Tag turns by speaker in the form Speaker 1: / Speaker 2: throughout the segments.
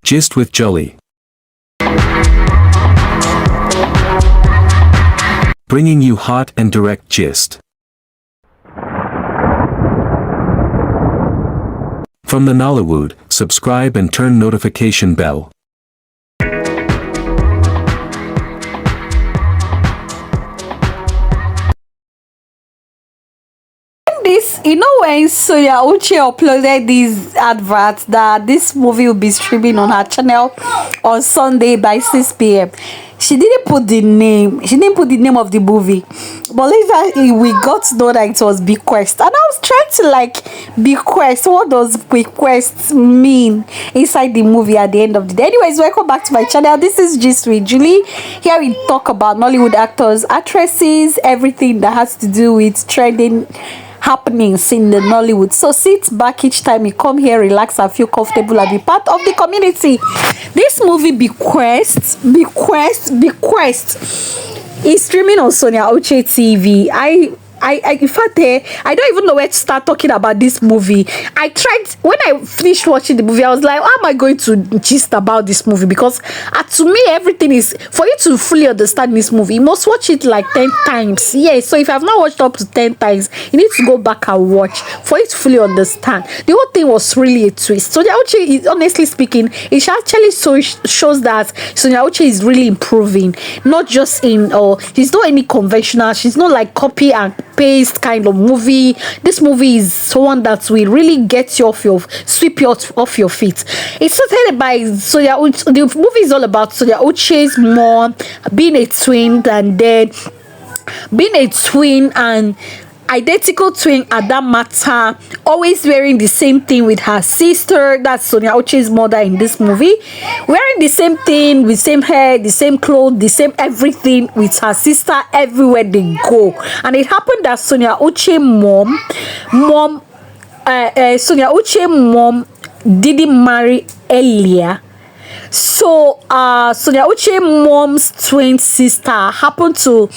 Speaker 1: Gist with Jolly. Bringing you hot and direct gist. From the Nollywood, subscribe and turn notification bell.
Speaker 2: This, when Sonia Uche uploaded these adverts that this movie will be streaming on her channel on Sunday by 6 p.m. She didn't put the name. She didn't put the name of the movie. But later we got to know that it was Bequest. And I was trying to Bequest. What does Bequest mean inside the movie at the end of the day? Anyways, welcome back to my channel. This is Gist with Julie. Here we talk about Nollywood actors, actresses, everything that has to do with trending happenings in the Nollywood. So sit back each time you come here, relax and feel comfortable and be part of the community. This movie Bequest is streaming on Sonia Uche TV. In fact, I don't even know where to start talking about this movie. I tried, when I finished watching the movie, I was like, how am I going to gist about this movie? Because to me, everything is, for you to fully understand this movie, you must watch it like 10 times. Yeah, so if I've not watched up to 10 times, you need to go back and watch for you to fully understand. The whole thing was really a twist. Sonia Uche is, honestly speaking, it actually shows that Sonia Uche is really improving. Not just in, she's not any conventional, she's not like copy and paste kind of movie. This movie is one that will really get you sweep you off your feet. It's started by Sonia Uche. The movie is all about Sonia Uche's mom being a twin, and then being a twin and identical twin at that matter, always wearing the same thing with her sister. That's Sonia Uche's mother in this movie, wearing the same thing with same hair, the same clothes, the same everything with her sister everywhere they go. And it happened that Sonia Uche mom didn't marry earlier. So Sonia Uche mom's twin sister happened to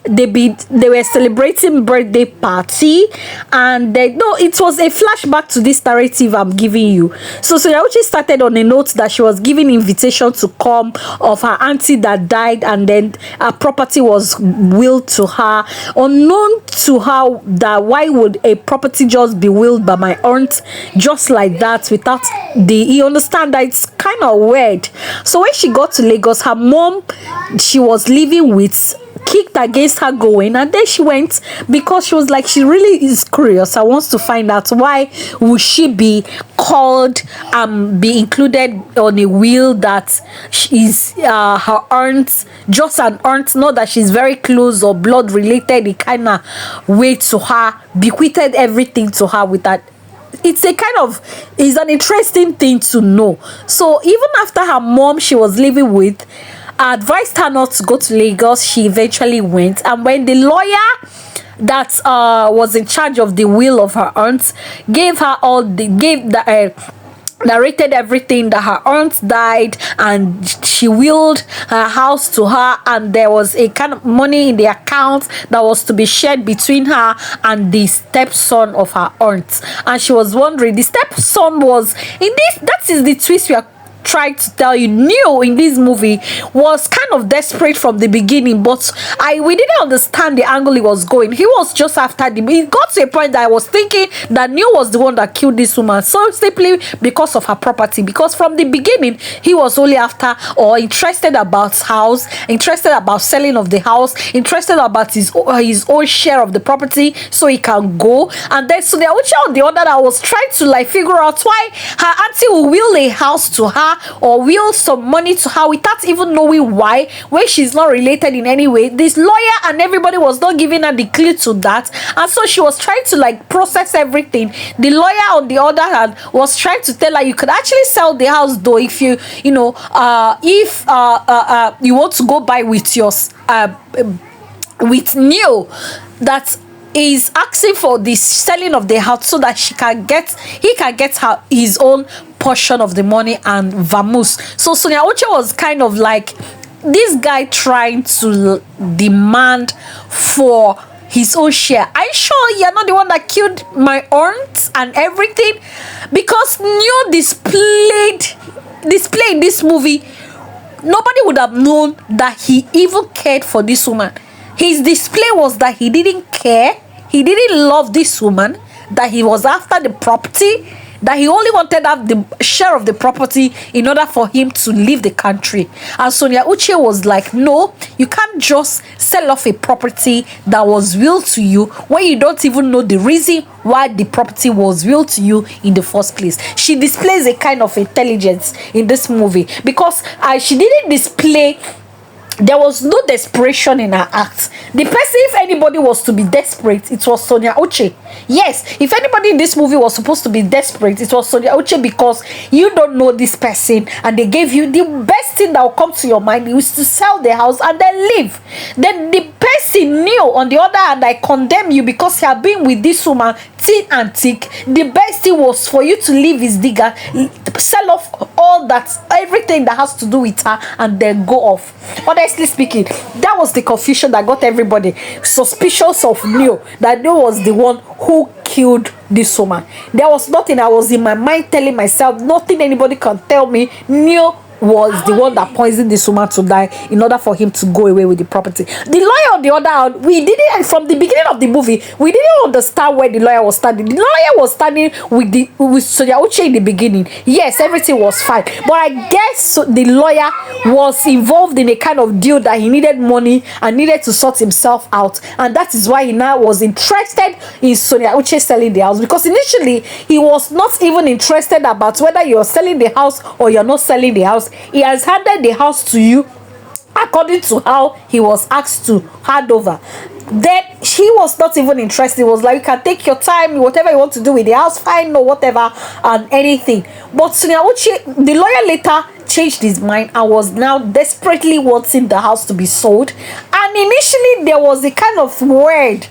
Speaker 2: they were celebrating birthday party, and it was a flashback to this narrative I'm giving you. So Sonia Uche started on a note that she was giving invitation to come of her auntie that died, and then her property was willed to her. Unknown to her that why would a property just be willed by my aunt just like that without you understand that it's kind of weird. So when she got to Lagos, her mom she was living with kicked against her going, and then she went because she was like, she really is curious. I wants to find out why would she be called be included on a will that is her aunt, just an aunt, not that she's very close or blood related. It kind of way to her, bequeathed everything to her with that. It's an interesting thing to know. So even after her mom she was living with advised her not to go to Lagos, she eventually went. And when the lawyer that was in charge of the will of her aunt narrated everything, that her aunt died and she willed her house to her, and there was a kind of money in the account that was to be shared between her and the stepson of her aunt. And she was wondering, the stepson was in this, that is the twist we are tried to tell you. Neo in this movie was kind of desperate from the beginning, but we didn't understand the angle he was going. He was just after it got to a point that I was thinking that Neo was the one that killed this woman, so simply because of her property, because from the beginning he was only after or interested about house, interested about selling of the house, interested about his own share of the property so he can go. And then so the Uche on the other that was trying to figure out why her auntie will will a house to her or will some money to her without even knowing why, when she's not related in any way. This lawyer and everybody was not giving her the clue to that, and so she was trying to process everything. The lawyer on the other hand was trying to tell her you could actually sell the house though if you want to go buy with yours with Neil that is asking for the selling of the house so that he can get his own portion of the money and vamoose. So Sonia Uche was kind of like this guy trying to demand for his own share. Are you sure you're not the one that killed my aunt and everything? Because Neo displayed display in this movie, nobody would have known that he even cared for this woman. His display was that he didn't care, he didn't love this woman, that he was after the property, that he only wanted to have the share of the property in order for him to leave the country. And Sonia Uche was like, no, you can't just sell off a property that was willed to you when you don't even know the reason why the property was willed to you in the first place. She displays a kind of intelligence in this movie because she didn't display, there was no desperation in her act. The person, if anybody was to be desperate, it was Sonia Uche. Yes, if anybody in this movie was supposed to be desperate, it was Sonia Uche, because you don't know this person and they gave you the best thing that will come to your mind is to sell the house and then leave. Then the person knew, on the other hand, I condemn you because you have been with this woman thin and thick. The best thing was for you to leave his digger, sell off all that, everything that has to do with her, and then go off. Honestly speaking, that was the confusion that got everybody suspicious of Neo, that Neo was the one who killed this woman. There was nothing I was in my mind telling myself, nothing anybody can tell me. Neo was the one that poisoned this woman to die in order for him to go away with the property. The lawyer, on the other hand, we didn't, from the beginning of the movie, we didn't understand where the lawyer was standing. The lawyer was standing with Sonia Uche in the beginning. Yes, everything was fine, but I guess the lawyer was involved in a kind of deal that he needed money and needed to sort himself out, and that is why he now was interested in Sonia Uche selling the house, because initially he was not even interested about whether you're selling the house or you're not selling the house. He has handed the house to you according to how he was asked to hand over. Then he was not even interested. He was like, you can take your time, whatever you want to do with the house, fine, or whatever, and anything. But Sonia Uche, the lawyer, later changed his mind and was now desperately wanting the house to be sold. And initially there was a kind of word,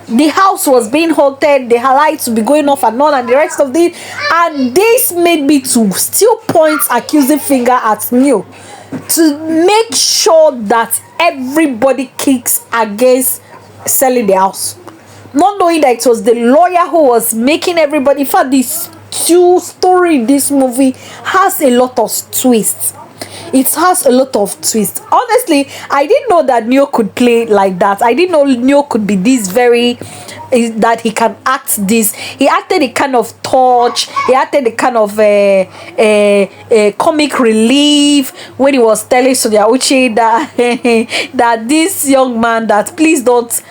Speaker 2: the house was being haunted, the lights to be going off and on, and the rest of it, and this made me to still point accusing finger at Neo to make sure that everybody kicks against selling the house, not knowing that it was the lawyer who was making everybody. In fact, this story in this movie has a lot of twists. It has a lot of twists. Honestly, I didn't know that Neo could play like that. I didn't know Neo could be this very, that he can act this. He acted a kind of touch. He acted a kind of comic relief when he was telling Sonia Uche that that this young man, that please don't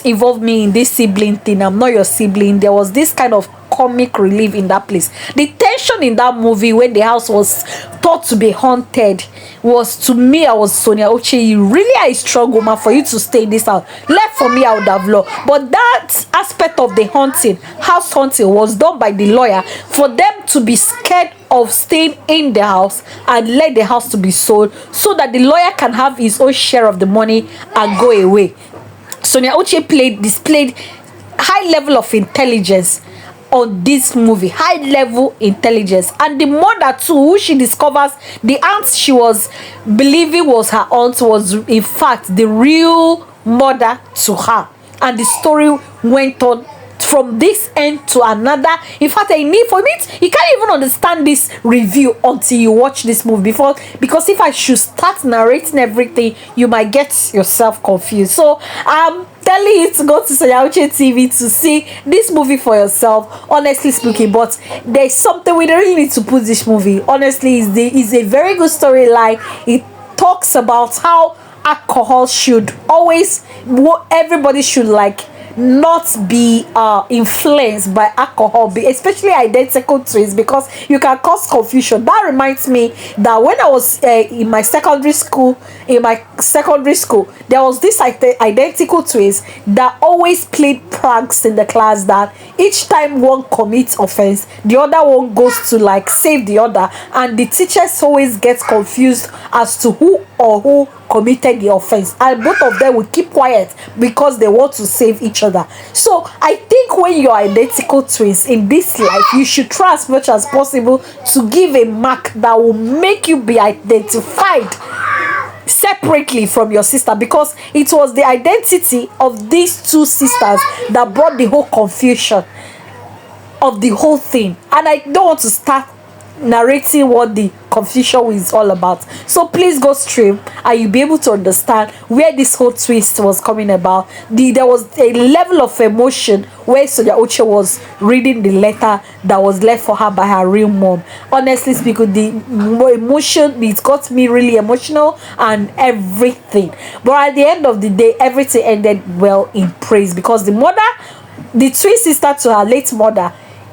Speaker 2: involve me in this sibling thing. I'm not your sibling. There was this kind of comic relief in that place. The tension in that movie when the house was thought to be haunted was, to me, I was Sonia Uche, you really are a strong woman for you to stay in this house. Left for me, I would have loved. But that aspect of the haunting, house haunting, was done by the lawyer for them to be scared of staying in the house and let the house to be sold, so that the lawyer can have his own share of the money and go away. Sonia Uche displayed high level of intelligence on this movie, high level intelligence. And the mother too, who she discovers, the aunt she was believing was her aunt, was in fact the real mother to her. And the story went on from this end to another. In fact, I need for it, you can't even understand this review until you watch this movie before, because if I should start narrating everything, you might get yourself confused. So I'm telling you to go to Sonia Uche TV to see this movie for yourself, honestly speaking. But there's something we don't really need to put this movie. Honestly, is a very good storyline. It talks about how alcohol should always, everybody should like not be influenced by alcohol, especially identical twins, because you can cause confusion. That reminds me that when I was in my secondary school, there was this identical twins that always played pranks in the class, that each time one commits offense, the other one goes to like save the other, and the teachers always get confused as to who committed the offense, and both of them will keep quiet because they want to save each other. So I think when you're identical twins in this life, you should try as much as possible to give a mark that will make you be identified separately from your sister, because it was the identity of these two sisters that brought the whole confusion of the whole thing. And I don't want to start narrating what the confusion is all about. So please go stream and you'll be able to understand where this whole twist was coming about. There was a level of emotion where Sonia Uche was reading the letter that was left for her by her real mom. Honestly speaking, the emotion, it got me really emotional and everything. But at the end of the day, everything ended well in praise, because the mother, the twin sister to her late mother,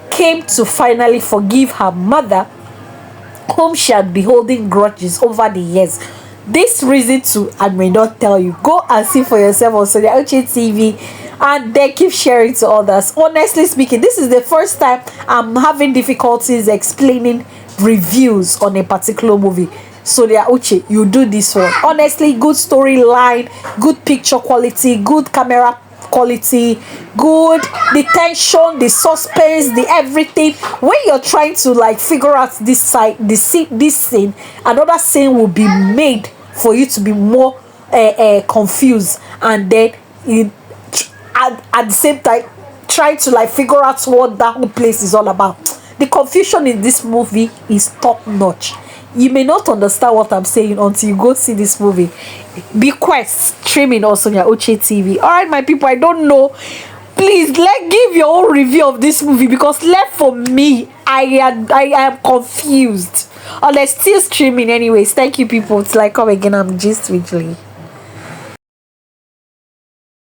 Speaker 2: came to finally forgive her mother, whom she had been holding grudges over the years. This reason to, I may not tell you, go and see for yourself on Sonia Uche TV, and then keep sharing to others. Honestly speaking, this is the first time I'm having difficulties explaining reviews on a particular movie. Sonia Uche, you do this one. Honestly, good storyline, good picture quality, good camera quality, good, the tension, the suspense, the everything. When you're trying to like figure out this side, this scene, another scene will be made for you to be more confused, and then at the same time trying to like figure out what that whole place is all about. The confusion in this movie is top notch. You may not understand what I'm saying until you go see this movie. Bequest streaming on Sonia Uche TV. All right, my people, I don't know. Please give your own review of this movie, because left for me, I am confused. Or let's still streaming anyways. Thank you, people. Till I come again, I'm just Ridgely.